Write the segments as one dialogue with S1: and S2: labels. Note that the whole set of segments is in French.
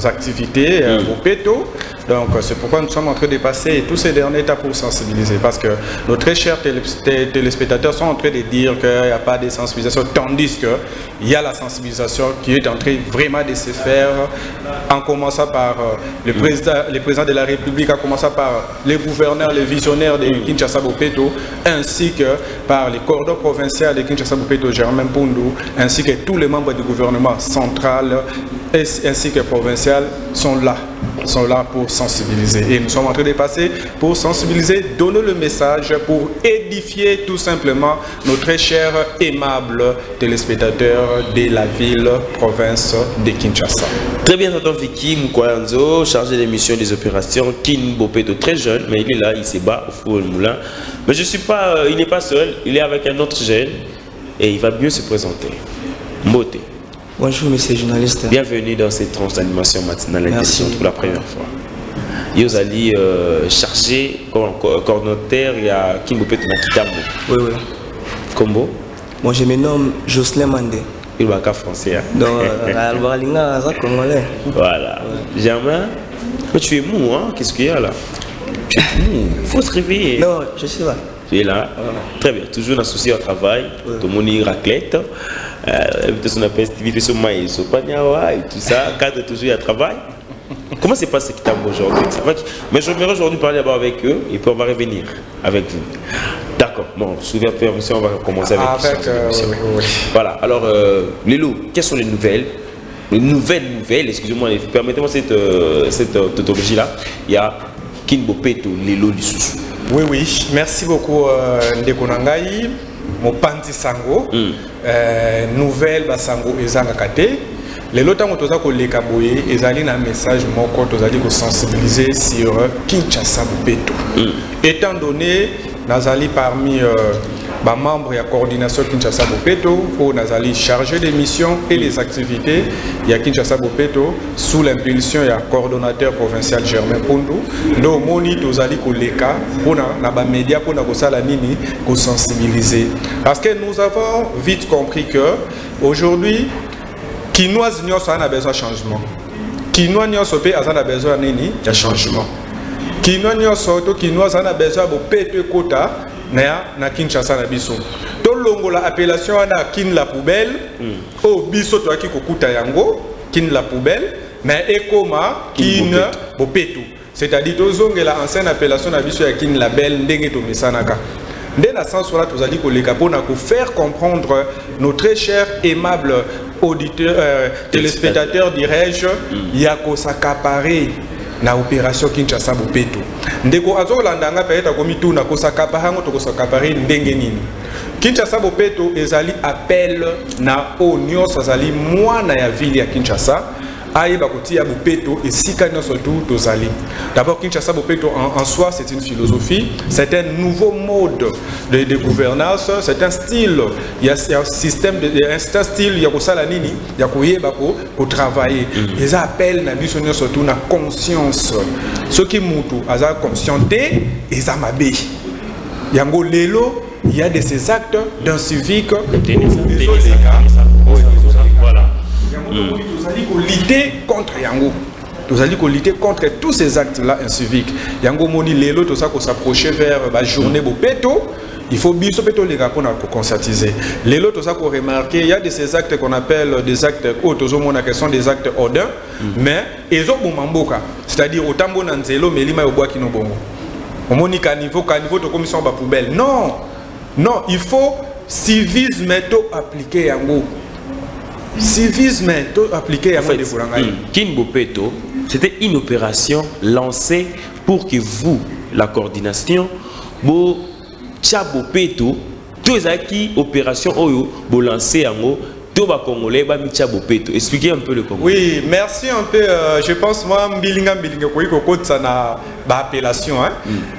S1: activités au Péto. Donc c'est pourquoi nous sommes en train de passer tous ces derniers étapes pour sensibiliser, parce que nos très chers téléspectateurs sont en train de dire qu'il n'y a pas de sensibilisation, tandis qu'il y a la sensibilisation qui est en train vraiment de se faire, en commençant par le président de la République, en commençant par les gouverneurs, les visionnaires de Kinshasa-Bopeto, ainsi que par les cordons provinciaux de Kinshasa-Bopeto, Germain Poundou, ainsi que tous les membres du gouvernement central ainsi que provincial sont là pour sensibiliser. Et nous sommes en train de passer pour sensibiliser, donner le message, pour édifier tout simplement nos très chers, aimables téléspectateurs de la ville, province de Kinshasa.
S2: Très bien, tonton Vicky Mukwanzo, chargé des missions des opérations, Kin Bopeto, très jeune, mais il est là, il se bat au four et moulin. Mais je suis pas, il n'est pas seul, il est avec un autre jeune et il va mieux se présenter. Mbote.
S3: Bonjour, monsieur le journaliste.
S2: Bienvenue dans cette tranche d'animation matinale édition pour la première fois. Vous allez charger comme coordonnateur, il y a Kimbopeto Nakitambo.
S3: Oui, oui.
S2: Combo.
S3: Moi, je me nomme Jocelyn Mandé.
S2: Il va qu'à français.
S3: Donc, Albalinga, ça congolais.
S2: Voilà. Germain, mais tu es mou, hein? Qu'est-ce qu'il y a là? Tu es mou. Il faut se réveiller.
S3: Non, je suis là.
S2: Tu es là? Très bien. Toujours associé au travail. Tout le monde y raclette. On appelle Stevie sur maïs, et tout ça. Cadre toujours à travail. Comment se passe ce qui t'aime aujourd'hui? Mais j'aimerais aujourd'hui parler d'abord avec eux et puis on va revenir avec vous. D'accord. Bon, souviens permission, on va commencer avec
S1: oui.
S2: Voilà. Alors, Lélo, quelles sont les nouvelles? Les nouvelles, excusez-moi, permettez-moi cette tautologie-là. Il y a Kinbopeto, Lélo Lisusu.
S1: Oui, oui. Merci beaucoup, Ndeko Nangai. Mopanzi Sango, nouvelle Basango Ezanga Kate. Les lots où toza ko leka boye ezali na message moko tozali ko sensibiliser sur Kinshasa Bopeto. Étant donné nazali parmi membres de la coordination Kinshasa Bopeto, où nazali chargé des missions et des activités, il y a Kinshasa Bopeto sous l'impulsion du coordonnateur provincial Germain Poundou. Nous moni tozali ko leka pour na ba média pour na ko sala nini ko sensibiliser. Parce que nous avons vite compris que aujourd'hui Kinoise nyonso a besoin de changement. Kinois nyonso pe a besoin de changement. Kinois nyonso to Kinoise a besoin de Bopeto kota na Kinshasa na biso. To longo la appellation na kin la poubelle o biso to aki kokuta yango kin la poubelle mais ekoma kin Bopeto. C'est-à-dire to zongela ancienne appellation na biso ya kin la belle ndenge to mesanaka. Dès la sens là tous a dit que les capons pour faire comprendre nos très chers aimables auditeurs téléspectateurs dirais-je il y a qu'on s'accaparer na opération Kinshasa Bopeto. Ndeko azolandanga peut-être comme tout na ko s'accaparer ngo to s'accaparer ndenge nini. Kinshasa Bopeto ezali appel na onyo sazali mwana ya ville ya Kinshasa. Aïe Bakotia Bopeto et Sikano surtout Tozali. D'abord, Kinshasa Bopeto en soi, c'est une philosophie, c'est un nouveau mode de gouvernance, c'est un style, il y a un système, un style, il y a pour ça la nini, il y a pour travailler. Ils appellent na surtout na conscience. Ce qui moutou, ils ont conscienté, ils ont mabé. Yango lelo, il y a de ces actes d'un civique. Nous allons lutter contre Yango. Nous allons lutter contre tous ces actes-là inciviques. Yango moni lelo tout ça qu'on s'approcher vers la journée Bopeto. Il faut bien les gars pour conscientiser. Lelo tout ça qu'on remarque, il y a de ces actes qu'on appelle des actes qui sont des actes ordins, mais ils ont bomamboka. C'est-à-dire autant bon anzelo mais lima yoboa qui no bongo. On moni caniveau de commission ba poubelle. Non, non, il faut civisme appliqué Yango. Civisme appliqué à
S2: Kin Bopeto, c'était une opération lancée pour que vous, la coordination, vous Bopeto, tous qui opération oyo, vous lancez en haut, tout va congolais, ba Micha Bopeto. Expliquez un peu le Congo.
S1: Oui, merci un peu. Je pense moi, mbilinga ça na appellation.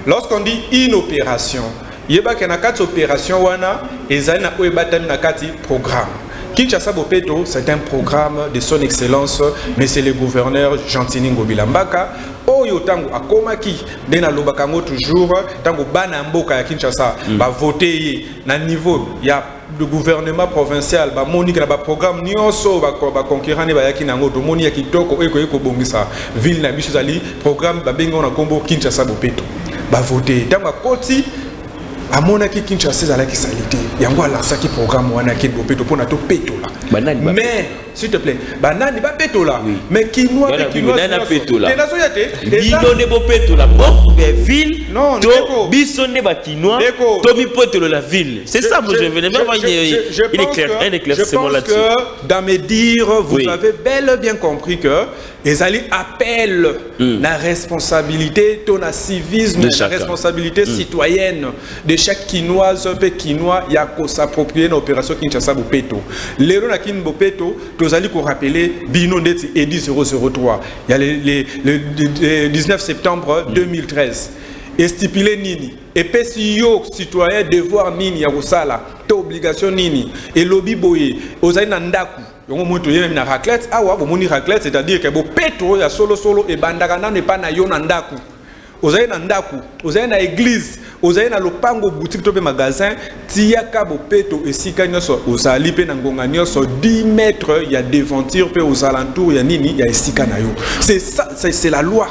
S1: Lorsqu'on dit une opération, il y a une opération wana, et il y a un programme. Kinshasa Bopeto, c'est un programme de son excellence, mais c'est le gouverneur Gentini Ngobilambaka. oyo tango akomaki nde nalobaka yango toujours tango bana mboka ya Kinshasa bavote ye na niveau ya le gouvernement provincial bamoni na ba programme nyonso ba conquérant ne bayaki nango tomoni ya kitoko eko bongisa ville na biso zali programme babenga na kombo Kinshasa Bopeto bavote tango akoti amonaki Kinshasa ezalaki salite yango alansaki programme wana ki Bopeto mpona to petola mais s'il te plaît banani ba petola mais kinois
S2: et kinois na petola
S1: te nazo yate
S2: bino ne bo petola bon ville
S1: non
S2: to biso ne ba kinois to mi petola la ville c'est ça moi je venais même un éclaircissement là-dessus.
S1: Je pense que dans mes dires vous avez bel et bien compris que ezali appel la responsabilité ton civisme la responsabilité citoyenne de chaque Kinoise pe Kinois ya ko s'approprier na opération Kinshasa Bopeto lero na kin Bopeto tozali ko rappeler bino ndeti edi 003 il y a le 19 septembre 2013 et stipulé nini et puis si yo citoyen devoir nini ya kosala to obligation nini et lobby boye ozali na ndaku yongo moto yena na raclette awa bomoni raclette c'est-à-dire que Bopeto ya solo et bandaka nanu pa na yo na ndaku ozali na ndaku ozali na église ozali na lopango boutique to pe magasin tiaka Bopeto esika nyonso ozali pe na ngonga nyonso 10 mètres ya devanture pe aux alentours ya nini ya esika na yo c'est ça c'est la loi.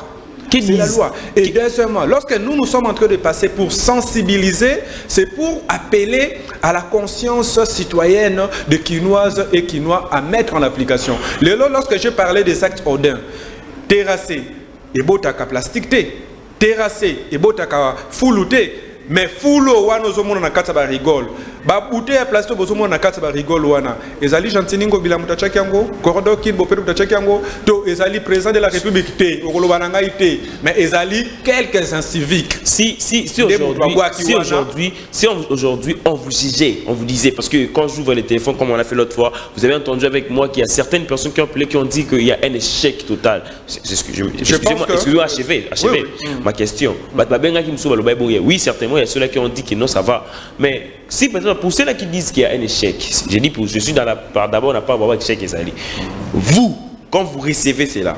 S1: C'est la loi. Et deuxièmement, lorsque nous sommes en train de passer pour sensibiliser, c'est pour appeler à la conscience citoyenne de Kinoises et Kinois à mettre en application. Lorsque je parlais des actes ordins, terrasser et botaka plastique, terrasser et botaka foulouté, mais foulo wano zomono na kata ba rigole. Ba bouté ya plastique bozomo na kata ba rigole wana. Ezali Jantiningo bila mutachaki yango, Cordo Kid Bopeto mutachaki yango, to ezali président de la République té, okoloba nanga ité, mais ezali quelques inciviques.
S2: Si aujourd'hui on vous jugeait, on vous disait parce que quand j'ouvre les téléphones comme on a fait l'autre fois, vous avez entendu avec moi qu'il y a certaines personnes qui ont appelé qui ont dit qu'il y a un échec total. C'est ce que excusez-moi, achevez ma question. Oui, certainement il y a ceux-là qui ont dit que non ça va, mais si maintenant pour ceux-là qui disent qu'il y a un échec, j'ai dit je suis dans la part d'abord on n'a pas avoir échec Ezali. Vous quand vous recevez cela,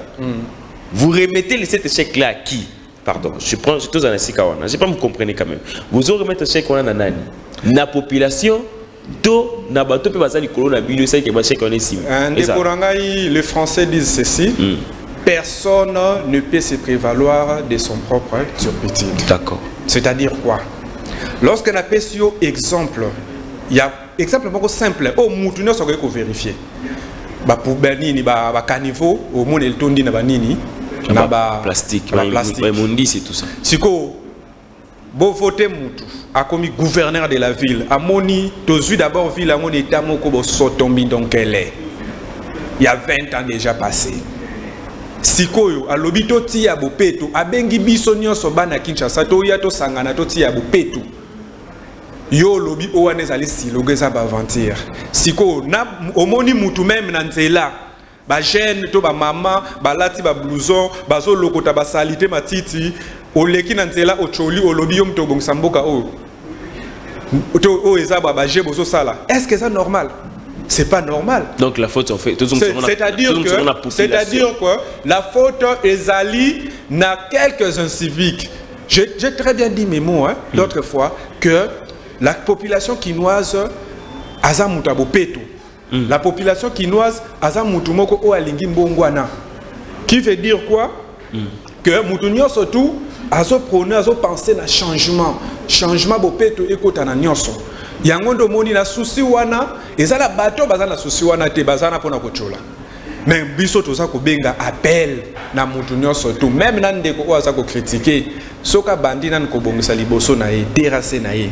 S2: vous remettez cet échec-là à qui? Pardon, je prends tous en Sikawana. Je sais pas vous comprenez quand même. Vous remettez l'échec on a nani? La population to na bato pe bazali kolona bilio ça que échec on est ici.
S1: Les Français disent ceci. Personne ne peut se prévaloir de son propre turpitude.
S2: D'accord.
S1: C'est-à-dire quoi? Lorsqu'on a pris exemple, il y a exemple simple. Oh, moutounio ça qu'on vérifier. Ba poubelle ni ba caniveau au monde el tondi na ba nini na ba
S2: plastique. Mundi c'est tout ça.
S1: Siko bo voter moutou a commis gouverneur de la ville. A moni tozu d'abord ville a mon état moko bo sotombi donc elle est. Il y a 20 ans déjà passé. Sikoyo a lobito ti ya Bopeto abengi biso nyonso bana Kinshasa to ya to sangana to ti ya Bopeto yo lobi owane zali silogeza ba aventure siko na omoni mutu même na nzela ba jeune to ba mama ba lati ba blouson bazo lokota ba salité matiti oleki na nzela ocholi olobi yo mto bongisa mboka o to ezaba ba je bozo sala. Est-ce que c'est normal? C'est pas normal.
S2: Donc la faute en fait.
S1: C'est-à-dire que la faute ezali na quelques inciviques. J'ai très bien dit mes mots l'autre fois que la population kinoise azamuta Bopeto. La population kinoise azamutumoko o alingi mbongwana. Qui veut dire quoi? Que mutunyo surtout azo prôner azo penser na changement. Changement Bopeto ekota na nyonso. Yangondo moni na souci wana ezala bato bazana souci wana te bazana pona kochola mais biso toza ko benga appel na mutu nyonso to même na ndeko ko aza ko critiquer soka bandi nan ko bongisa liboso na ye terrasser na ye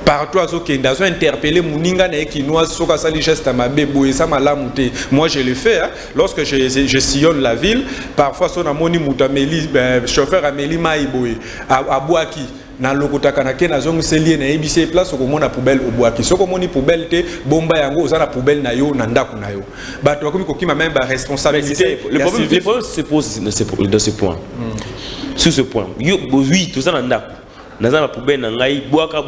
S1: partout azo kenda azo interpeller muninga na Kinois soka sali geste mabe boye sa malamu te. Moi je le fais lorsque je sillonne la ville parfois so na moni mutu ameli chauffeur ameli mai boye a boaki na lokotaka na ke na zongo selie na ebise place ko mona poubelle obwaki soko moni poubelle te bomba yango oza na poubelle na yo na ndako na yo bato bakomi kokima même ba responsabilité.
S2: Le problème se pose dans ce point. Sur ce point oui tout ça na ndako naza na poubelle na ngai bwaka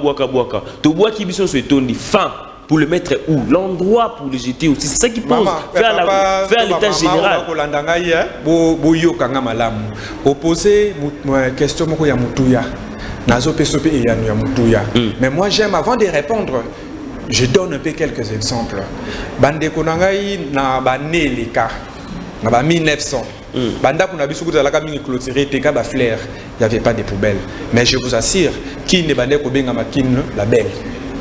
S2: to bwaki biso so etondi fin pour le mettre où? L'endroit pour le jeter aussi. C'est ça qui pose. Faire l'état général.
S1: Opposer question ya mutuya. Mais moi j'aime, avant de répondre, je donne un peu quelques exemples. Bande konangai na banelika na 1900. Banda kuna biso kuzalaka mingi clôturé teka ba fleurs, il y avait pas de poubelles. Mais je vous assure, qui ne bande ko benga makine la belle.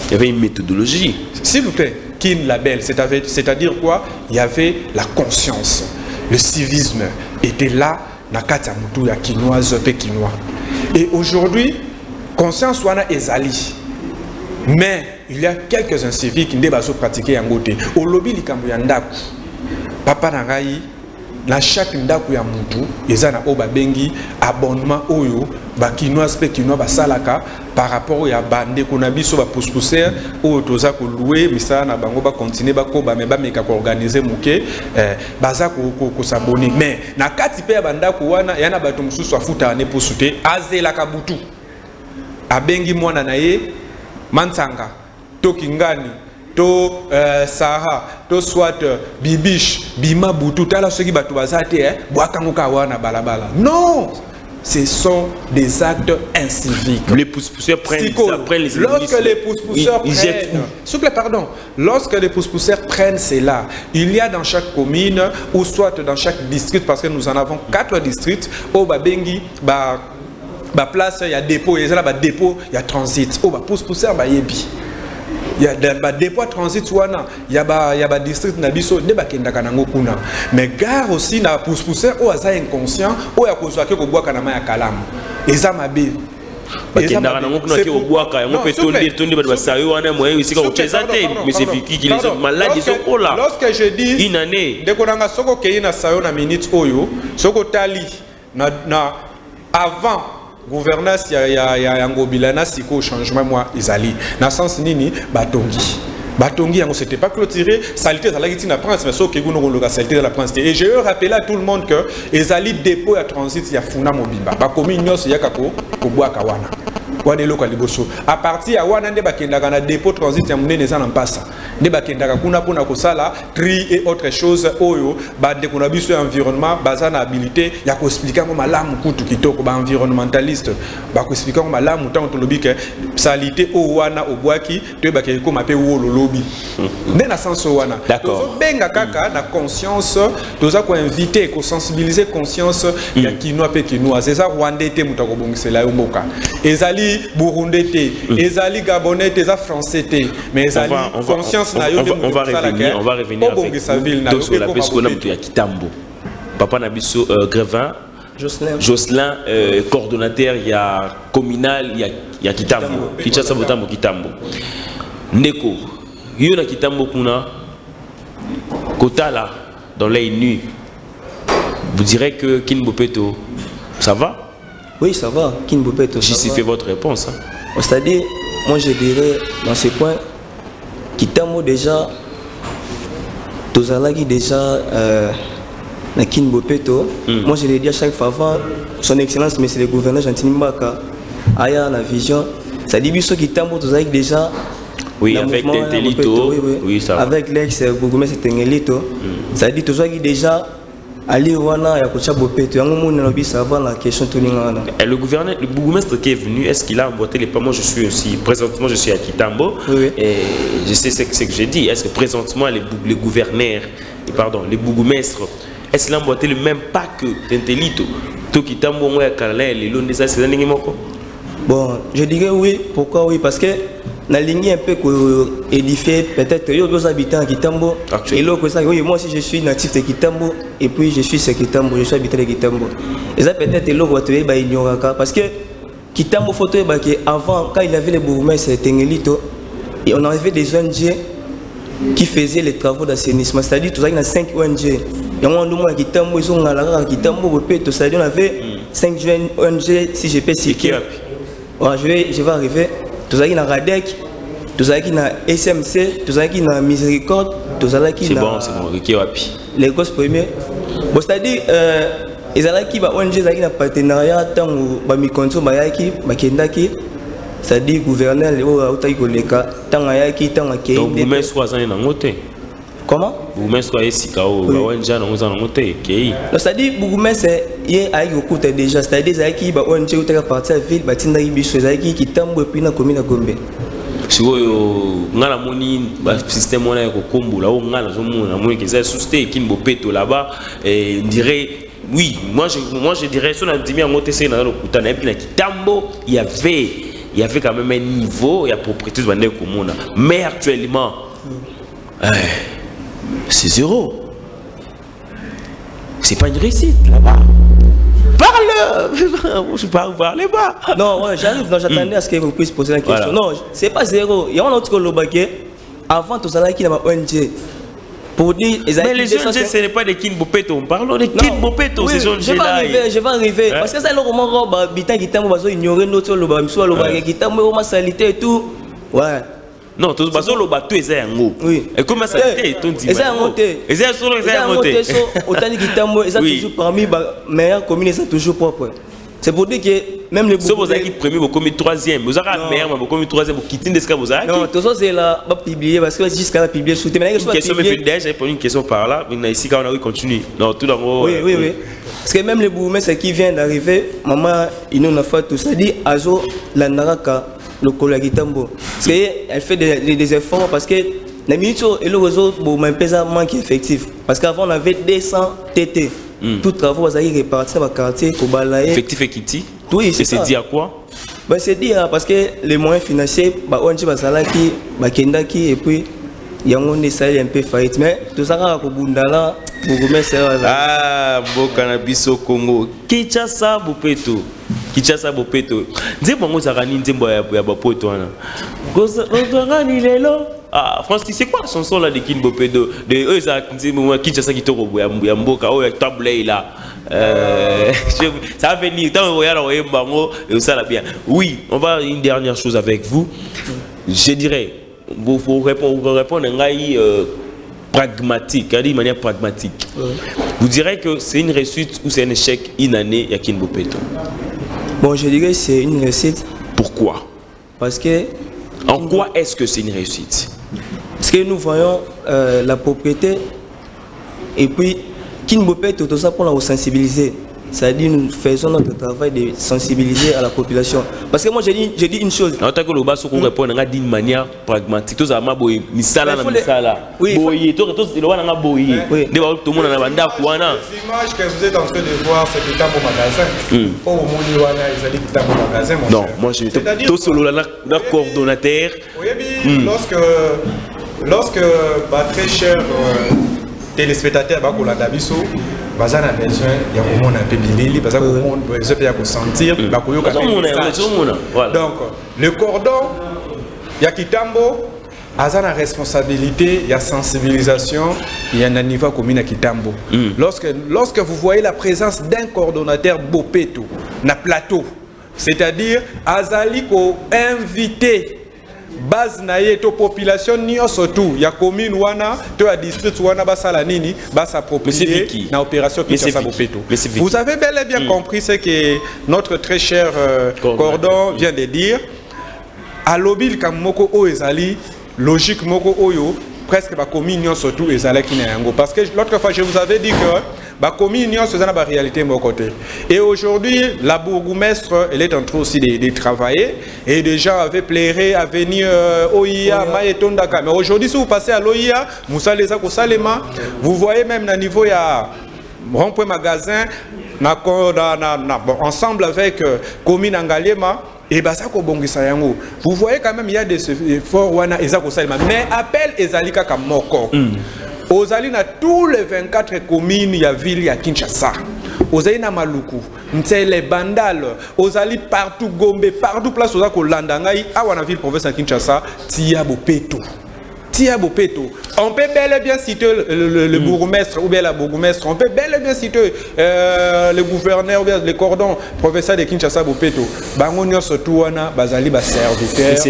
S2: Il y avait une méthodologie.
S1: S'il vous plaît, kin la belle, c'est-à-dire quoi? Il y avait la conscience. Le civisme était là na kati ya mutu ya kinoise pe kinois. Et aujourd'hui, conscience wana ezali. Mais il y a quelques inciviques qui ne peuvent pas pratiquer en côté. Au lobby likambo ya ndaku. Papa nangai na chaque ndaku ya mutu ezana oba bengi abonnement oyo ba kinois pe kinois ba salaka par rapport ya bande kona biso ba pousser oyo toza ko louer misala na bango ba continuer ba ko ba me ba meka ko organiser muke baza ko s'abonner. Mais na kati pe ya bandaku wana yana bato mususu afuta ne posute azela kabutu abengi mwana na ye Mansanga, to Kingani, to Saha, to Swat, Bibiche, Bima Boutou, tala ceux qui battent Bazate, Boakanguka wana balabala. Non! Ce sont des actes inciviques.
S2: Les pousse-pousseurs prennent les
S1: lorsque les pousse-pousseurs lorsque les pousse-pousseurs prennent cela, il y a dans chaque commune ou soit dans chaque district, parce que nous en avons 4 districts, au Babengi, place, il y a dépôt, il y a dépôt, il y a transit. Oh, pousse-pousseur, yebi. Il y a des dépôts transit, il y a district nabiso, mais gare aussi, na pousse-pousseur, oh, ça inconscient, oh, il y a cause que bois kanama ya kalam. Et ça m'a bien. Lorsque je dis
S2: une année,
S1: avant gouvernance il y a Ngobilana siko changement moi izali na sens nini batongi yango c'était pas clôturé saleté za la gitina prince mais so ke gono loka saleté de la prince et je veux rappeler à tout le monde que ezali dépôt ya transit ya funa mobimba ba komi nyos ya kako ko bwa kawana wana eloko liboso à partir ya wana nde bakendaka na dépôt transit ya munene za na mpasa nde bakendaka kuna pona kosala tri et autre chose oyo bande kuna biso environnement bazana habilité ya ko expliquer mo malamu kutu kitoko ba environnementaliste ba ko expliquer mo malamu tant to lobike salité o wana obwaki to ba ke ko mape wo lo lobi nde na sens wana to benga kaka na conscience toza ko inviter ko sensibiliser conscience ya kinois pe kinois c'est ça rwandais te mutako bongisela yo mboka ezali burundais te ezali gabonais te za français te mais ezali conscience na yo
S2: on va revenir avec sur la peste qu'on a mutu ya Kitambo papa na biso Grevin Jocelyn coordonnateur il y a communal il y a Kitambo Kinshasa Botambo Kitambo Ndeko yo na Kitambo kuna Kotala dans l'œil nu vous direz que Kinbopeto ça va?
S3: Oui, ça va. Kinbopeto.
S2: Justifiez votre réponse. Hein.
S3: C'est-à-dire, moi je dirais dans ce point, Kitambo déjà, Tozalaki déjà, na Kinbopeto. Moi je l'ai dit à chaque fois avant, son excellence, monsieur le gouverneur Jantini Mbaka, Aya la vision, ça dit que Kitambo Tozalaki déjà.
S2: Oui, avec Tengelito. Oui, ça va.
S3: Avec l'ex-bourgmestre Tengelito. Ça dit Tozalaki déjà. Ali wana ya kocha bopeto yango mona na bisa avant la question tuningana.
S2: Et le gouverneur, le bourgmestre qui est venu, est-ce qu'il a emboîté les pas? Moi je suis aussi présentement je suis à Kitambo et je sais ce que j'ai dit. Est-ce que présentement les gouverneurs pardon, les bourgmestres est-ce qu'il a emboîté le même pas que Tentelito? To Kitambo moi ya Kalala les lots des c'est ndenge moko.
S3: Bon, je dirais oui, pourquoi oui parce que na ligne un peu édifié peut-être aux habitants à Kitambo et l'autre ça oui moi aussi je suis natif de Kitambo et puis je suis Kitambo je suis habitant de Kitambo et ça peut-être l'autre tu va ignorer parce que Kitambo photo que avant quand il avait les bourgmestres Tengelito et on avait des ONG qui faisaient les travaux d'assainissement c'est-à-dire tout ça il y a 5 ONG et on a Kitambo ils ont à Kitambo c'est-à-dire on avait 5 ONG si je peux citer je vais arriver tout ça qui na Radec, tout ça qui na SMC, tout ça qui na Miséricorde, tout ça qui na.
S2: C'est bon, qui wapi.
S3: Les gosses premiers. Bon, c'est-à-dire, ils ont qui va ONG qui na partenariat tant ou ba mikonso ba yaki, ba kendaki, c'est-à-dire gouverneur Léo Aoutaï Koleka, Tangayaki, Tangaki.
S2: Donc, vous mettez 3 ans dans le côté.
S3: Comment?
S2: Vous mettez 3 ans dans le côté.
S3: C'est-à-dire, Bougoumé, c'est déjà, c'est-à-dire, qu'il y a un petit parti à la ville, qui tombe et puis dans la commune à Gombe.
S2: Si vous avez un système qui est combo, là où vous avez un système qui est là-bas, on dirait. Oui, moi je dirais, si on a dit il y avait quand même un niveau, il y a propriété de manière commune. Mais actuellement, c'est zéro. C'est pas une réussite là-bas. Parle! Je parle pas.
S3: Non, ouais, j'arrive, j'attendais à ce que vous puissiez poser la question. Voilà. Non, c'est pas zéro. Il y a un autre que avant tout ça, qui n'a pas ONG. Pour dire,
S2: mais les ONG, ce n'est pas des Kinbopeto. On parle de Kinbopeto, ces ONG-là.
S3: Je vais arriver. Parce que ça, le roman, habitant qui t'a ignoré notre lobby, qui t'a ma salité et tout. Ouais.
S2: Non, tout le monde a tout essayé en haut.
S3: Oui.
S2: Et comment ça a été?
S3: Essayé en haut. Essayé en haut. Autant qui t'a toujours parmi les meilleures communes, c'est toujours propre. C'est pour dire que même les
S2: si vous avez premier, vous commis troisième. Vous avez meilleur, vous commis troisième, vous quittez des vous avez.
S3: Non, tout ça c'est là, pas publié parce que jusqu'à la publier sous.
S2: Mais une question, mais j'ai répondu une question par là. Mais ici, quand on a continue. Non, tout d'abord.
S3: Oui. Parce que même les bourgmestres qui viennent d'arriver, maman, ils n'ont pas fait tout ça. Dit Azo, la Naraka, le collègue Tambo. Elle fait des efforts parce que la minute et le réseau, bon, pèse manque effectif. Parce qu'avant on avait 200 TT. Tout travaux vous avez répartis dans le quartier pour balayer.
S2: Effectif et Kitty.
S3: Oui, c'est
S2: dit à quoi?
S3: Ben, c'est dit parce que les moyens financiers, on dit Basalaki, Bakendaki, et puis il y a un peu faillite. Mais tout ça, pour Bundala, pour remettre ça.
S2: Ah, bon cannabis au Congo. Kinshasa, Bopeto. Kinshasa, Bopeto. Dis-moi, vous avez un Bopeto. Ah, Francis, c'est quoi la chanson là de Kinbopedo? De eux, ça dit Kinshasa qui tombe au Yamboka, oh, tablé là. Ça va venir, tant que ça va bien. Oui, on va une dernière chose avec vous. Je dirais, vous répondre pragmatique, d'une manière pragmatique. Vous direz que c'est une réussite ou c'est un échec inanné à Kinbopedo?
S3: Bon, je dirais que c'est une réussite.
S2: Pourquoi?
S3: Parce que.
S2: En quoi est-ce que c'est une réussite?
S3: Parce que nous voyons la propriété et puis Kinbopeto, tout ça pour la sensibiliser. C'est-à-dire nous faisons notre travail de sensibiliser à la population. Parce que moi j'ai dit une chose.
S2: En tant que le bas, qu'on répond d'une manière pragmatique. Tout ça, oui.
S3: Oui. Les images
S1: que vous êtes en train de voir, c'est le magasin.
S2: Non, moi je suis tout solo là, coordonnateur.
S1: Oui, lorsque très cher téléspectateur va Kolanda biso, baza na besoin ya komona pe bilili, baza komona besoin ya ko sentir, ba koyoka. Donc le cordon ya Kitambo a la responsabilité, il y a sensibilisation, il y a un niveau commune à Kitambo. Lorsque vous voyez la présence d'un coordonnateur Bopeto na plateau, c'est-à-dire Azali ko invité base na yeto population nyonso tout ya commune wana to ya district wana basala nini s'approprier na opération Kinshasa Bopeto. Vous avez bel et bien compris ce que notre très cher Cordon vient de dire. À l'obil kam moko o ezali logique moko oyo presque ba commune nyonso tout ezala ki na yango parce que l'autre fois je vous avais dit que ba commune nyonso ezana ba réalité mon côté. Et aujourd'hui la bourgmestre elle est en train aussi de travailler et des gens avaient plairé à venir OIA Maetondaka. Mais aujourd'hui si vous passez à l'OIA Moussa Leza Kosalema, vous voyez même na niveau ya rond-point magasin ensemble avec commune Angaliema. Et bah ça vous voyez quand même il y a des efforts wana ezako salima mais appel ezalika comme moko. Ozali na tous les 24 communes ya ville ya Kinshasa. Ozali na Maluku, Ntsele, Bandal, Ozali partout Gombe, partout place ozako landa ngai awa na ville province ya Kinshasa, Tia Bopeto. Tia Bopeto. On peut bel et bien citer le bourgmestre ou bien la bourgmestre. On peut bel et bien citer le gouverneur ou bien le cordon professeur de Kinshasa Bopeto. Bangonio surtout wana bazali ba serviteur.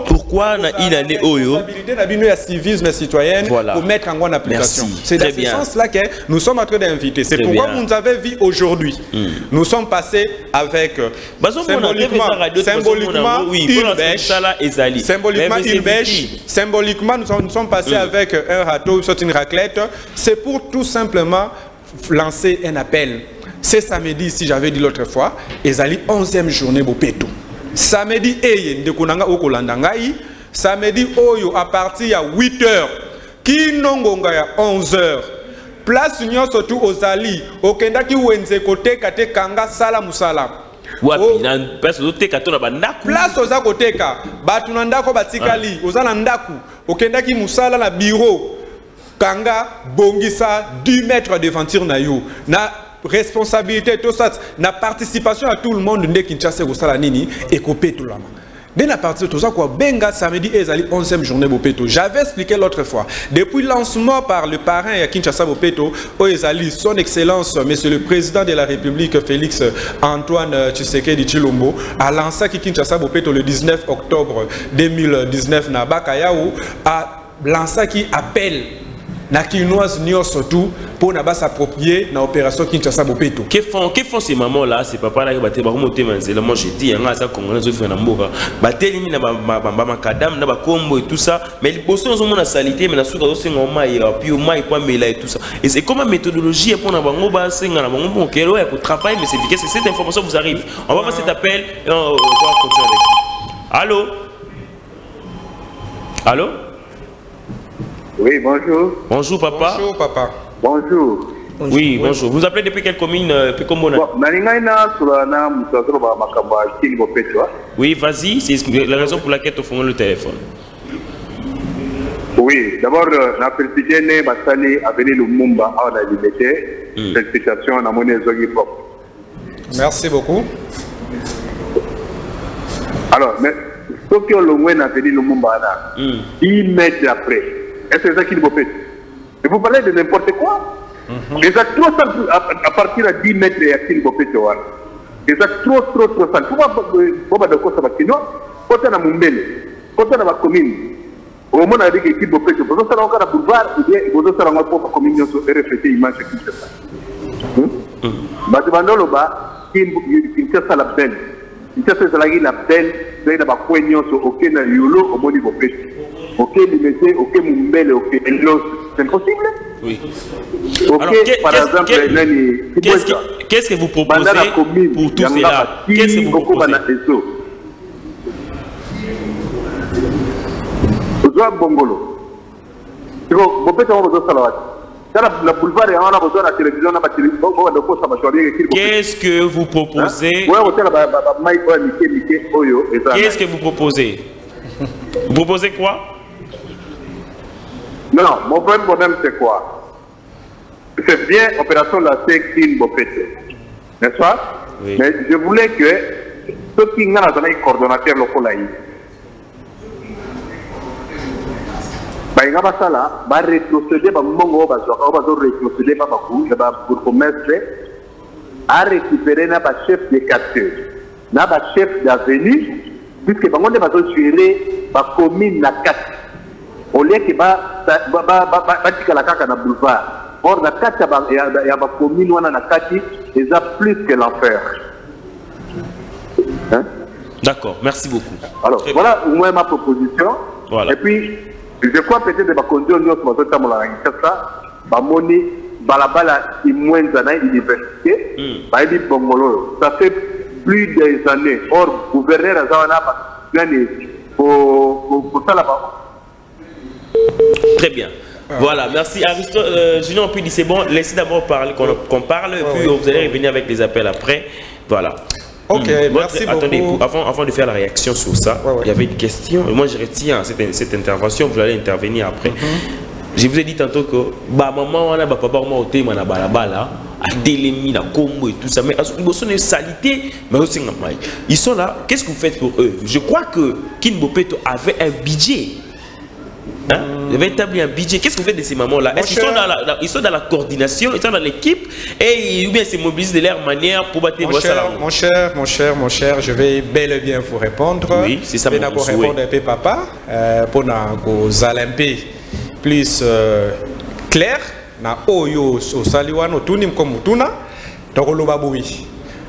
S2: Pourquoi na inane oyo
S1: la bino ya civisme citoyenne pour mettre en application. C'est dans ce sens-là que nous sommes en train d'inviter. C'est pourquoi vous nous avez vu aujourd'hui. Nous sommes passés avec symboliquement nous sommes passés avec un râteau, une raclette. C'est pour tout simplement lancer un appel. C'est samedi, si j'avais dit l'autre fois, ezali 11e journée Bopeto. Samedi samedi oyo à partir de 8h kinongonga ya 11h place union surtout ozali okendaki wenze kote kate kanga sala musala
S2: wapi na place ozoteka to na bandaku
S1: place oza koteka batu na ndako batikali oza na ndaku okendaki musala na bureau kanga bongisa 10 mètres de venture na yo na responsabilité tout ça na participation à tout le monde de Kinshasa kosala nini ekopé tout lama. Dès la partie de tout ça, Benga samedi ezali 11e journée Bopeto. J'avais expliqué l'autre fois. Depuis le lancement par le parrain à Kinshasa Bopeto, ezali son excellence, monsieur le président de la République Félix Antoine Tshisekedi Tshilombo, a lancé Kinshasa Bopeto le 19 octobre 2019 na Bakayaou, a lancé qui appelle na Kinoise Nios surtout pour na s'approprier na opération Kinshasa Bopeto.
S2: Que font ces mamans là, ces papas là qui battent ba remonter manzela. Moi je dis nga ça congolais zo na mboka. Bateli na ba makadam na ba kombo et tout ça, mais les bosons ont na salité mais na souka zo senga mai puis au mai quoi mela et tout ça. Et c'est comme méthodologie pour na bango ba senga na bango bon kelo ya pour travailler mais c'est efficace. Cette information vous arrive. On va faire cet appel et on va continuer avec. Allô? Allô?
S4: Oui, bonjour.
S2: Bonjour, papa.
S1: Bonjour, papa.
S4: Bonjour.
S2: Oui, bonjour. Vous appelez depuis quelle commune? Oui, vas-y. C'est la raison pour laquelle tu fais le téléphone.
S4: Oui, d'abord, la félicité Basali a venu Lumumba à la liberté. Félicitations à mon Zogi Pop.
S1: Merci beaucoup.
S4: Alors, mais ce que l'on a venu Lumumba, 10 mètres après. Est-ce que c'est ça qu'il vous fait? Et vous parlez de n'importe quoi. Les actes trop simples à partir de 10 mètres et à qu'il vous fait. Les actes trop simples. Pourquoi de quoi ça va continuer? Quand on a Mumbele, quand on a ma commune, au moment où on a dit qu'il vous fait, vous avez encore un boulevard, vous avez encore une commune sur RFT, image qui se passe. Batibandoloba, qui se la belle. Qui se la belle, vous avez la coignon sur aucun yolo au moment où vous faites. Ok, limité, ok, Mumbele, ok, Elos, c'est possible?
S2: Oui.
S4: Ok, alors, par exemple,
S2: qu'est-ce que vous proposez pour tout cela? Qu'est-ce que vous proposez?
S4: Bongolo.
S2: Qu'est-ce que vous proposez? Qu'est-ce que vous proposez? Vous proposez quoi?
S4: Non, mon problème c'est quoi? C'est bien opération la Tekin Bopeto, n'est-ce pas? Oui. Mais je voulais que ceux qui ont un coordonnateur local là, ils va rétrocéder, rétrocéder à récupérer un chef de quartier, un chef d'avenue, puisque les gens vont gérer la commune na 4. Au lieu que la boulevard. Or, la 4, il y a la commune na 4, ils ont plus que l'enfer. Hein?
S2: D'accord, merci beaucoup.
S4: Alors, voilà au moins ma proposition. Voilà. Et puis, je crois peut-être que la condition de notre balabala université, ça fait plus des années. Or, gouverneur a gagné pour ça là-bas.
S2: Très bien. Voilà, merci. Julien, puis dit c'est bon, laissez d'abord parler, qu'on parle, puis vous allez revenir avec les appels après. Voilà.
S1: Ok, merci
S2: attendez,
S1: beaucoup.
S2: Avant de faire la réaction sur ça, il y avait une question. Moi, je retiens cette intervention, vous allez intervenir après. Je vous ai dit tantôt que maman, papa, à Télémi, à Combo et tout ça. Mais ils sont une salité, mais aussi ils sont là. Qu'est-ce que vous faites pour eux? Je crois que King Bopeto avait un budget. Hein? Il avait établi un budget. Qu'est-ce que vous faites de ces mamans-là? Est-ce qu'ils sont dans la coordination, ils sont dans l'équipe et ou bien se mobilisent de leur manière pour battre
S1: mon cher, je vais bel et bien vous répondre.
S2: Oui, c'est ça.
S1: Je vais répondre un peu papa pour nous alimper plus clair. Na oyo au saliwano tunim comme mutuna tokolobaboui.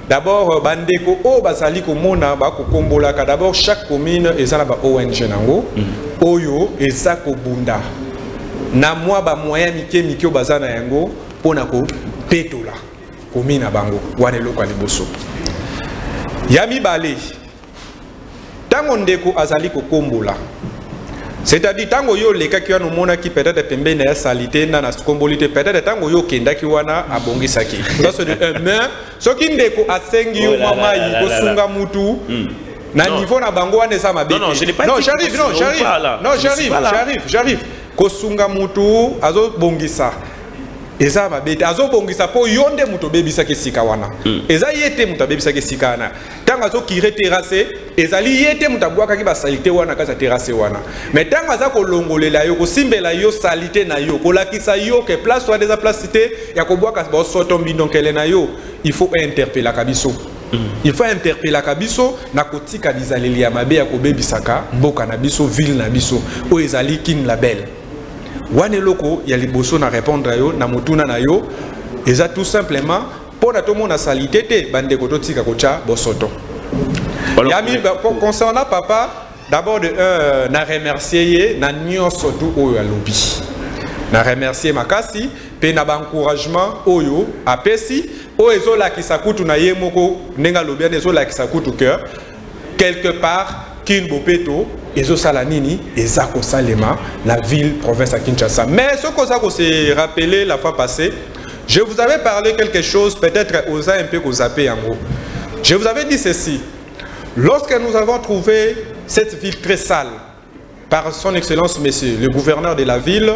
S1: D'abord bandeko o bazali ko mona ba ko kombola ka d'abord chaque commune ezala ba ONG nango oyo ezako bunda na mwa ba moyen mike bazana yango pona ko petola commune bango wane loko liboso yami bale tango ndeko azali ko kombola. C'est-à-dire, tango yo leka ki wana mona ki peut-être pembe na salité na na kombolité peut-être tango yo kenda ki wana abongisaki. Ça c'est de mais soki ndeko asengi yo mama yi ko sunga mutu na niveau na bango wana eza mabe.
S2: Non, je n'ai pas dit.
S1: J'arrive. Ko sunga mutu azo bongisa. Eza mabete azo bongisa po yonde muto bebisa ke sika wana. Eza yete muto bebisa ke sika wana. Tanga zo kire terrasse ezali yete muto bwaka ki ba salité wana ka terrasse wana. Mais tanga za ko longolela yo ko simbela yo salité na yo ko lakisa yo ke place soit des placité ya ko bwaka ba soto mbindonkele na yo il faut interpeller kabiso. Il faut interpeller kabiso na kotika dizaleli ya mabe ya ko bebisaka mboka na biso ville na biso o ezali kin label. Wane loko ya liboso na répondre yo na mutuna na yo eza tout simplement pour na tomo na salité te bande ko totika ko cha bosoto. Yami concernant papa d'abord na remercier na nyonso tout oyo ya lobi. Na remercier makasi pe na ba encouragement oyo apesi o ezola kisakutu na ye moko nenga lobi na ezola kisakutu cœur quelque part King Bopeto ezo sala nini ezako salema la ville province à Kinshasa. Mais ce qu'on a se rappelé la fois passée, je vous avais parlé quelque chose peut-être osa un peu qu'on zappé en gros. Je vous avais dit ceci. Lorsque nous avons trouvé cette ville très sale par son excellence monsieur le gouverneur de la ville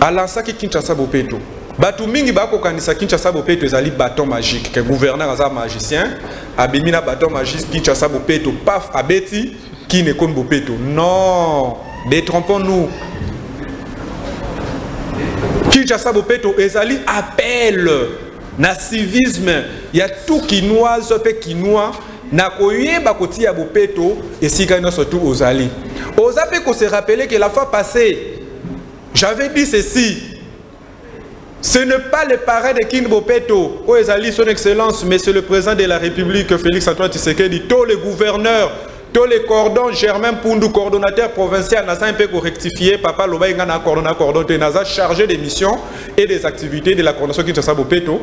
S1: à lansaki Kinshasa Bopeto. Batu mingi bako kanisa Kinshasa Bopeto ezali bâton magique que gouverneur aza magicien abimina bâton magique Kinshasa Bopeto paf abeti qui ne comme Bopeto. Non, détrompons-nous. Kinshasa Bopeto ezali appel na civisme ya tout kinoise pe kinois na koyeba kotia Bopeto et sikano surtout ozali. Ozape ko se rappeler que la fois passée j'avais dit ceci. Ce n'est pas le parrain de King Bopeto, où ezali son excellence, monsieur le président de la République, Félix Antoine Tshisekedi, tous les gouverneurs, tous les cordons, Germain Poundou, coordonnateur provincial, n'a un peu rectifié, papa Lobaïga n'a cordon, n'a chargé des missions et des activités de la coordination Kinshasa Bopeto.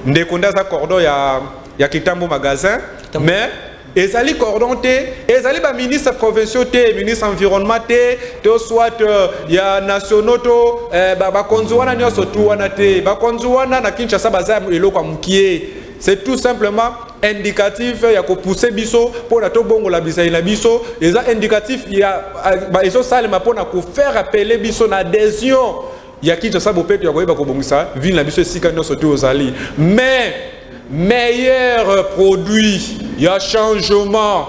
S1: Ndekonda za cordon ya Kitambo magasin, mais ezali cordon te, ezali ba ministre provinciaux te, ministre environnement te, soit ya nationaux to, ba konzuana nyoso tu wana te, ba konzuana na Kinshasa baza eloko mukie. C'est tout simplement indicatif ya ko pousser biso pour na to bongo la bisa ina biso, eza indicatif ya ba ezo salema pour na ko faire appeler biso na adhésion ya Kinshasa Bopeto ya ko yeba ko bongisa ville na biso sika nyoso tu ozali. Mais meilleur produit, il y a changement,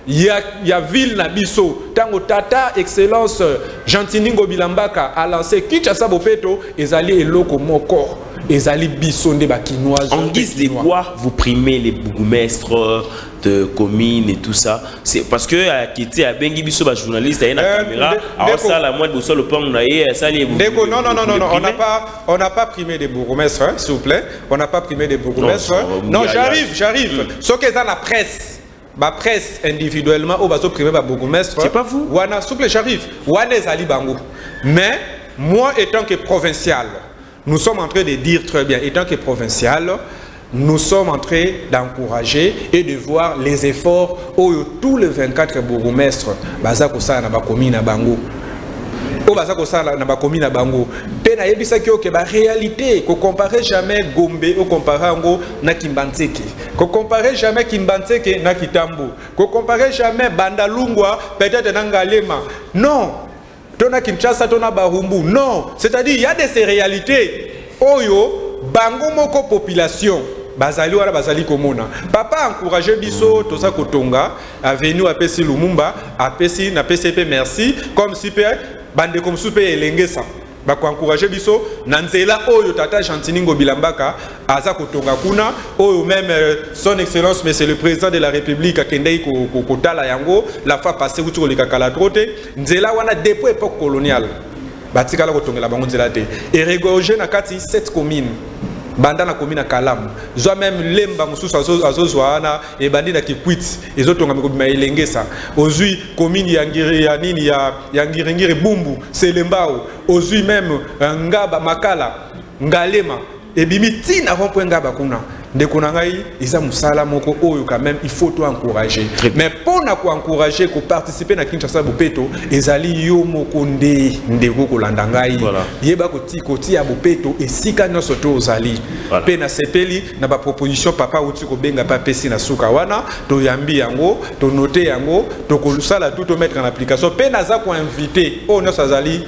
S1: il y a ville nabiso. Tango tata excellence Jantiningo Bilambaka a lancé Kinshasa Bopeto ezali eloko moko ezali bisonde ba kinoise.
S2: En guise de quoi vous primez les bourgmestres de communes et tout ça? C'est parce que qui était à Bengi biso ba journaliste a une caméra alors ça la moindre sur le plan on a ça les
S1: non, on n'a pas primé des bourgmestres hein, s'il vous plaît, on n'a pas primé des bourgmestres. Non, j'arrive. Ce que ça la presse. Ma presse individuellement au baso privé ba bourgmestre.
S2: C'est pas vous.
S1: Wana s'il vous plaît, j'arrive. Wana ezali bango. Mais moi étant que provincial, nous sommes en train de dire très bien étant que provincial, nous sommes en train d'encourager et de voir les efforts où tous les 24 bourgmestres baza ko sa na ba commune na bango. O baza ko sa na ba commune na bango. Pe na yebisa ki oke ba réalité ko comparer jamais Gombe au comparer ngo na Kimbantseke. Ko comparer jamais Kimbantseke na Kitambo. Ko comparer jamais Bandalungwa peut-être na Ngalema. Non. Tona Kinshasa tona Barumbu. Non, c'est-à-dire il y a des réalités. Oyo bango moko population bazali wala bazali komona papa encourager biso toza kotonga avenue apesi Lumumba apesi na PCP merci comme si pe bande comme soupe elengesa ba ko encourager biso na nzela oyo tata Gentini Ngobilambaka aza kotonga kuna oyo même son excellence monsieur le président de la République akendei ko tala yango la fois passée ku tiko likakala trote nzela wana depuis époque coloniale batikala kotongela bango nzela te et regorger na kati 7 communes banda na commune Kalam zo même lemba mususu azozwana e bandi na Kikwit ezotonga mikobima elengesa ozui commune ya ngiri ya nini ya ngiri bumbu selembao ozui même ngaba makala ngalema ebimi tina rond-point ngaba kuna ndeko na ngai isa musala moko oyo quand même il faut encourager mais pour na ko encourager ko participer na Kinshasa Bopeto ezali yo moko ndeko ko landa ngai yeba ko ti ya Bopeto esika nyonso to ozali pe na sepeli na ba proposition papa uti ko benga pa pesi na suka wana to yambi yango to noter yango to ko sala tout mettre en application pe na za ko inviter o nyonso azali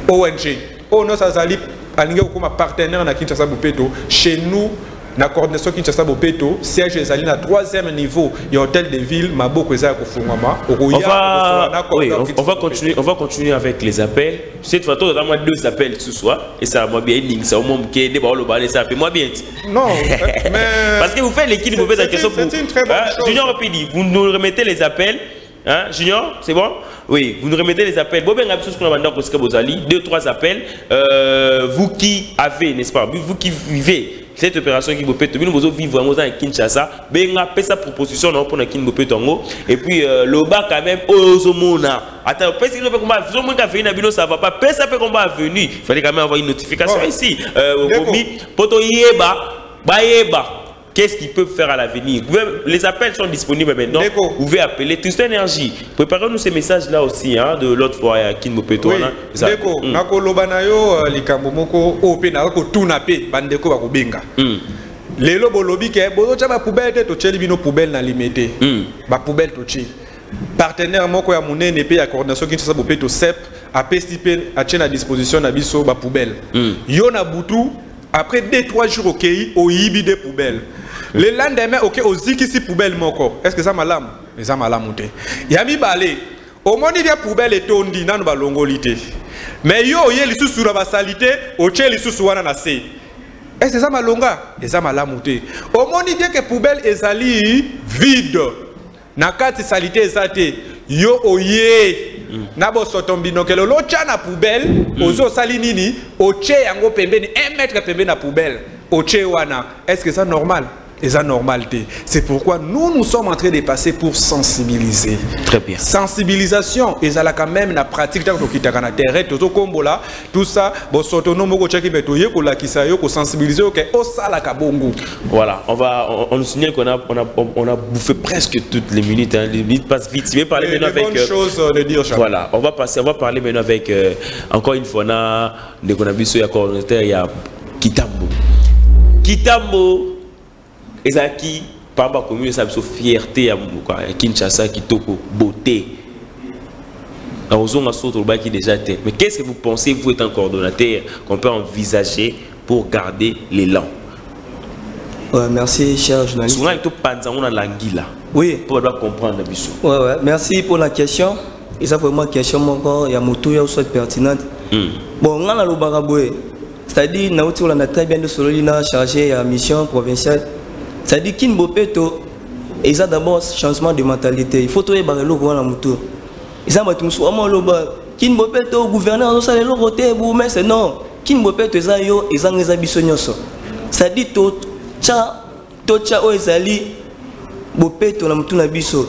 S1: ONG o nyonso azali alinge ko partenaire na Kinshasa Bopeto chez nous. La coordination Kinshasa Bopeto, siège ezali na 3e niveau et hôtel de ville maboko eza ko fungama.
S2: On va continuer avec les appels. Cette fois on a moi 2 appels ce soir et ça moi bien ligne ça au moins que des le balai ça fait moi bien. Non, mais parce que vous faites l'équipe de la question pour Junior Rapidi, vous nous remettez les appels. Hein, Junior, c'est bon? Oui, vous nous remettez les appels. Bon, ben, ce qu'on a maintenant, 2-3 appels. Vous qui avez, n'est-ce pas? Vous qui vivez cette opération qui vous peut vous vivre vraiment dans Kinshasa, ben, on a fait sa proposition pour la Kinshasa. Et puis, le bas quand même, Ozomona. Attends, si le combat, ça va pas. Ça peut combat venu. Il fallait quand même avoir une notification ici. Poto Yeba, Bayeba. Qu'est-ce qu'ils peuvent faire à l'avenir? Les appels sont disponibles maintenant. Vous pouvez appeler Twisted Energy. Préparez-nous ces messages-là aussi, hein, de l'autre fois à Kinmopeto.
S1: D'accord. Nako lobanayo likambo moko ope na ko tunape bandeko ba kubenga. Lelo bolobi ke bozo chaba poubelle to cheli bino poubelle na limité. Ba poubelle to chi. Partenaire moko ya munene pe ya coordination Kinshasa Bopeto CEP a PCP a tient à disposition na biso ba poubelle. Yo na butu après 2-3 jours OK au yibi des poubelles. Le lendemain, ok, aux zikisi poubelle moko. Est-ce que ça malam? Mais ça malam outé. Yami balé. Au monde il y a poubelle et tondi nan balongolité. Mais yo yé lisu sur la salité, au tché lisu sur wana nase. Est-ce que ça malonga? Et ça malam outé. Au monde il y a que poubelle ezali vide. Nakati salité ezate. Yo oyé. Nabo sotombino ke lo tcha na poubelle, ozo sali nini, o tché yango pembeni 1 mètre pembeni na poubelle. O tché wana. Est-ce que ça normal? Et ça normalité. C'est pourquoi nous sommes en train de passer pour sensibiliser.
S2: Très bien.
S1: Sensibilisation. Et ça là quand même la pratique tout ça.
S2: Voilà. On nous signale qu'on a bouffé presque toutes les minutes. Hein. Les minutes passent vite. Je vais parler maintenant avec.
S1: De dire,
S2: voilà. On va parler maintenant avec encore une fois il y a Kitambo. Kitambo. Ezaki, Pamba commune, ça a fierté à Kinshasa, Kitoko, beauté. Mais qu'est-ce que vous pensez, vous êtes un coordonnateur, qu'on peut envisager pour garder l'élan?
S3: Merci, cher journaliste.
S2: Oui. Pour comprendre
S3: la merci pour la question. Et ça, vraiment, question encore, il y a moto, il y a aussi pertinente. Bon, on a le baraboué. C'est-à-dire, on a très bien de Sololina chargé à mission provinciale. C'est-à-dire qu'il Bopeto, il y a d'abord changement de mentalité. Il faut trouver le logo dans la moto. Il y a un Kin Bopeto, gouverneur, mais c'est non. Kin Bopeto, il y a un bisognoso. C'est-à-dire Tocha Oezali Bopeto, la moto na biso.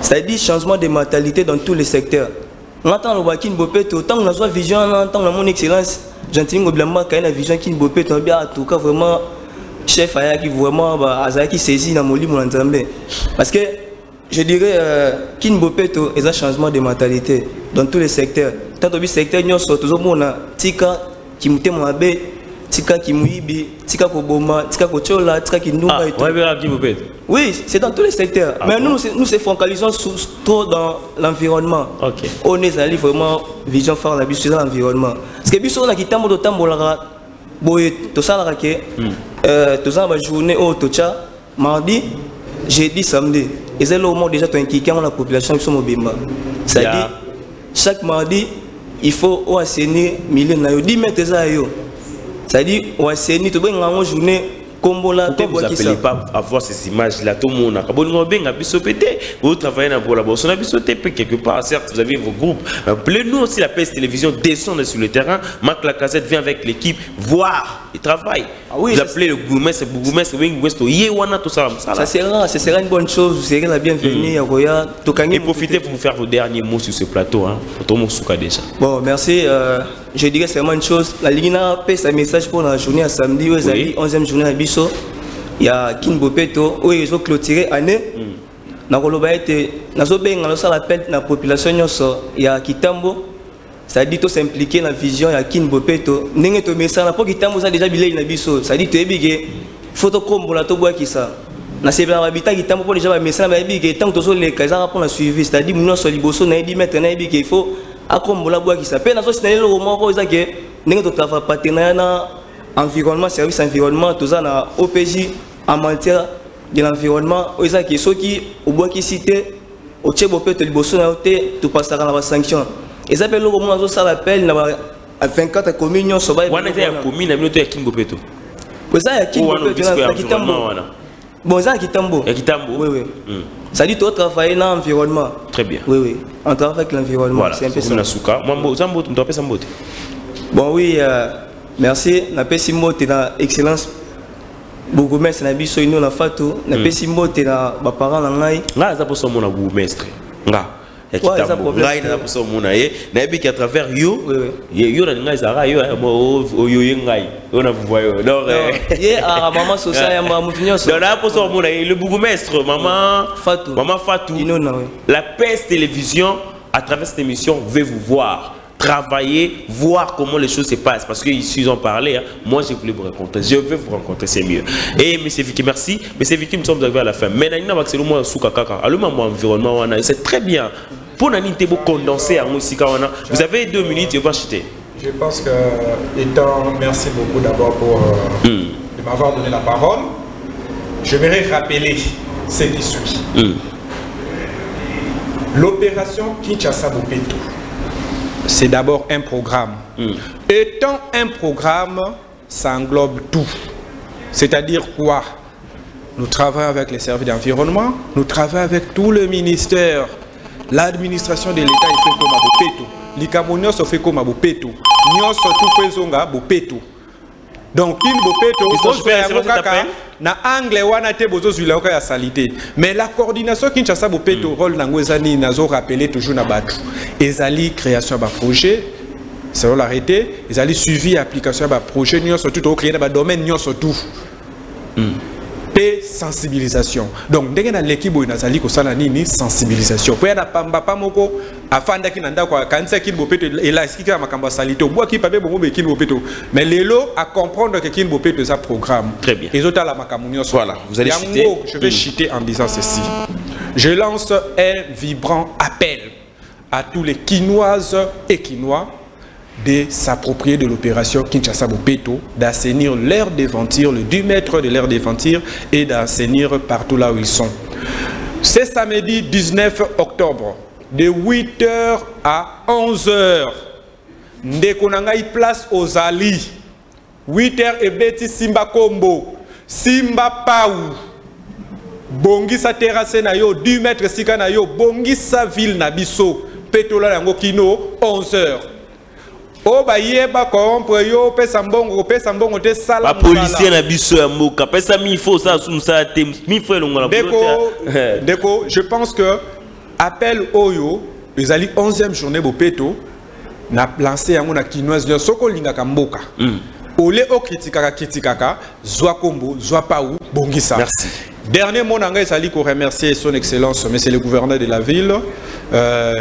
S3: C'est-à-dire changement de mentalité dans tous les secteurs. On entend le Kin Bopeto, tant qu'on a une vision, on entend mon excellence. Gentini Ngobilambaka a une vision Kin Bopeto, bien en tout cas vraiment. Chef Aya qui vraiment qui saisit dans mon livre parce que je dirais Kin Bopeto est un changement de mentalité dans tous les secteurs. Tant que le secteur nous sort toujours mon tika qui mute mon abbé, tika qui mouibi, tika koboma, tika kochola, tika qui nous. Oui, c'est dans tous les secteurs. Mais nous nous focalisons trop dans l'environnement. On est allé vraiment vision phare la biso dans l'environnement. Parce que biso on a quitté mon temps boye tout ça là que tout ça va journée au tocha mardi jeudi samedi et c'est le moment déjà tu inquiéter la population qui sont mobimba ça dit chaque mardi il faut assainir milliers na yo 10 mètres ça yo ça dit assainir tout bien en journée. Pourquoi vous n'appelez pas à voir ces images-là? Tout le monde a vous travaillez dans la bourse, on a quelque part. Certes, vous avez vos groupes. Appelez-nous aussi la PES Télévision, descendez sur le terrain. Marc Lacazette vient avec l'équipe voir et travaille. Vous appelez le bourgmestre, tout ça. Ça sera une bonne chose, vous serez la bienvenue. Et profitez pour vous faire vos derniers mots sur ce plateau. Bon, merci. Je dirais seulement une chose. La Ligue a fait un message pour la journée à samedi, 11e journée à Bisso. Il y a Kinbo Peto, où ils ont clôturé l'année. Nous avons l'appel de la population. Il y a Kitambo. Ça dit tout s'impliquer dans la vision. Il y a Kinbo Peto. Nous avons un message pour Kitambo. Ça a déjà bilé dans Bisso. Ça dit tout est bigué. Photo comme pour la toboa qui ça. Dans ces habitats qui t'ont déjà un message. Tant que les Kaisers pour la suivi. C'est-à-dire que nous sommes les bossons. Nous avons dit maintenant qu'il faut. Comme la boîte qui s'appelle dans ce le moment où nous avons partenariat environnement service environnement tout ça na OPJ en matière de l'environnement où ça qui ceux qui au bois qui cité au tchebo peut le bosso na oté tout passera dans la sanction et ça fait le moment où ça l'appelle na 24 communes so ba
S2: wana ya commune na minuto ya Kingo Peto
S3: pour ça ya Kingo Peto na Kitambo bon ça Kitambo oui ça dit tout travailler dans l'environnement.
S2: Très bien.
S3: Oui. On travaille avec l'environnement.
S2: Voilà. C'est un peu ça.
S3: Bon, oui, merci. Na pesimo te na excellence. Bourgmestre na biso ino na fatu. Na pesimo te na ba parents na ngai.
S2: Nga za poso mona bourgmestre. Nga. Ya Kitambo. Ngai na poso mona ye. Na ebi ki à travers yo. Yo na ngai zara yo yo ngai. On a voyé. Donc
S3: maman social ya mamutinyo.
S2: Donc na poso mona le bourgmestre maman Fatou. Maman Fatou. La PES Télévision à travers cette émission veut vous voir. Travailler, voir comment les choses se passent. Parce qu'ils ont parlé, hein. Moi je voulais vous rencontrer. Je veux vous rencontrer, c'est mieux. Et M. Vicky, merci. M. Vicky, nous sommes arrivés à la fin. Mais nous avons environnement, c'est très bien. Pour nous condenser à vous avez 2 minutes et vous achetez.
S1: Je pense que, merci beaucoup d'abord pour de m'avoir donné la parole. Je voudrais rappeler ce qui suit. L'opération Kinshasa-Bopeto, c'est d'abord un programme. Étant un programme, ça englobe tout. C'est-à-dire quoi? Nous travaillons avec les services d'environnement, nous travaillons avec tout le ministère. L'administration de l'État est fait comme à Bopeto. L'Ikamonio se fait comme à Bopeto. Nyon se tout fait zonga Bopeto. Donc, Kin Bopeto, na anglais wana te bozo zulaka ya salité. Mais la coordination Kinshasa Bopeto rôle nangwezani nazo rappeler toujours na batu. Ezali création ba projet, c'est l'arrêté, ezali suivi application ba projet nyon surtout au créer ba domaine nyon surtout. Et sensibilisation. Donc, dès que l'équipe est en train de sensibilisation. Puis, il y a pamba pamoko afin de kinanda kwa kanisa kin bopeto et là ce qui a makamba salito bois qui pabe bongo be kin bopeto mais les lots à comprendre que kin bopeto ça programme.
S2: Très bien.
S1: Les autres la makamunyo.
S2: Voilà, vous allez citer.
S1: Je vais citer en disant ceci. Je lance un vibrant appel à tous les Kinoises et Kinois de s'approprier de l'opération Kinshasa-Bopeto, d'assainir l'air des ventires, le 10 mètres de l'air des ventires et d'assainir partout là où ils sont. C'est samedi 19 octobre, de 8h à 11h. Ndekonangai place aux Ali. 8h et Betty Simba Kombo. Simba Paou. Bongisa terrasse na yo, 10 mètres sika na yo, Bongisa ville na biso. Petola yango kino, 11h. Oh bah yeba comprendre yo pesa mbongo te sala
S2: ba policier na biso ya mboka pesa mi faut ça sous ça te mi faut longa la
S1: Déco, je pense que appel oyo les ali 11e journée Bopeto na lancé yango na Kinoise de soko lingaka mboka. Ole o kritikaka zwa kombo zwa paou bongisa.
S2: Merci.
S1: Dernier mot, je pour remercier son excellence, monsieur le gouverneur de la ville,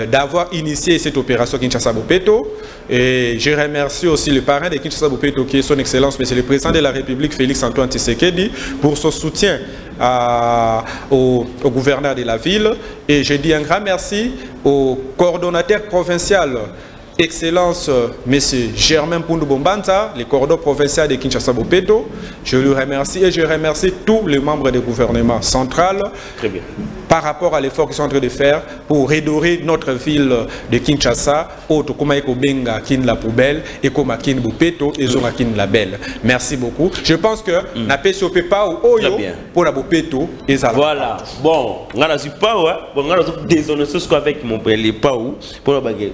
S1: d'avoir initié cette opération Kinshasa-Bopeto. Et je remercie aussi le parrain de Kinshasa-Bopeto, qui est son excellence, monsieur le président de la République, Félix Antoine Tshisekedi, pour son soutien au gouverneur de la ville. Et je dis un grand merci au coordonnateur provincial, Excellence, Monsieur Germain Poundou Bombanta, le coordonnateur provincial de Kinshasa Bopeto. Je le remercie et je remercie tous les membres du gouvernement central.
S2: Très bien.
S1: Par rapport à l'effort qu'ils sont en train de faire pour redorer notre ville de Kinshasa, autre comme Benga kin la poubelle et comme kin Bopeto et zona kin la belle. Merci beaucoup. Je pense que na PSOP pas ou Oyo pour la Bopeto et ça.
S2: Voilà. Bon, on a pas bon, on a désolé ce qu'on avec mon père les pas où pour la baguette.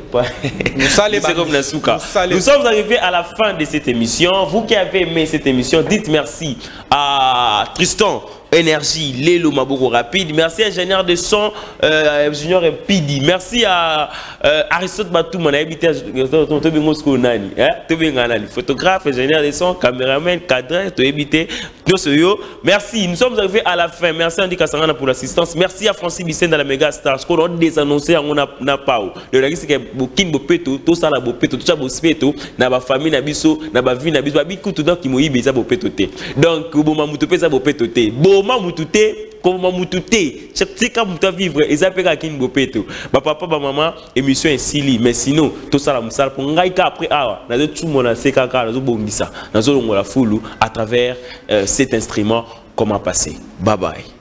S2: Nous sommes arrivés à la fin de cette émission. Vous qui avez aimé cette émission, dites merci à Tristan Énergie, Lélo Maboko Rapide. Merci à ingénieur de son, Junior Pidi. Merci à Aristote Batou, mon habité photographe, ingénieur de son, caméraman, cadreur, merci. Nous sommes arrivés à la fin. Merci à Andy Kassangana pour l'assistance. Merci à Francis Bissène dans la méga star. Ce qu'on a désannoncé, on n'a pas. Le règle, c'est que Bokin Bopeto, tout ça, la Bopeto, tout ça, Bopeto, n'a pas famille, n'a biso, n'a pas vie, n'a biso, n'a biso, tout qui m'a eu, ça Bopeto. Donc, Boma Moutopé, ça Bopeto. Boma Moutouté, comment Moutouté, chaque cas Mouta vivre, et ça peut qu'à Bopeto. Papa, maman, émission est sili, mais sinon, tout ça, la moussala, pour Ngaïka après, n'a pas tout le monde, c'est caca, n'a pas bon ça, n'a pas la foule à travers cet instrument. Comment passer. Bye bye.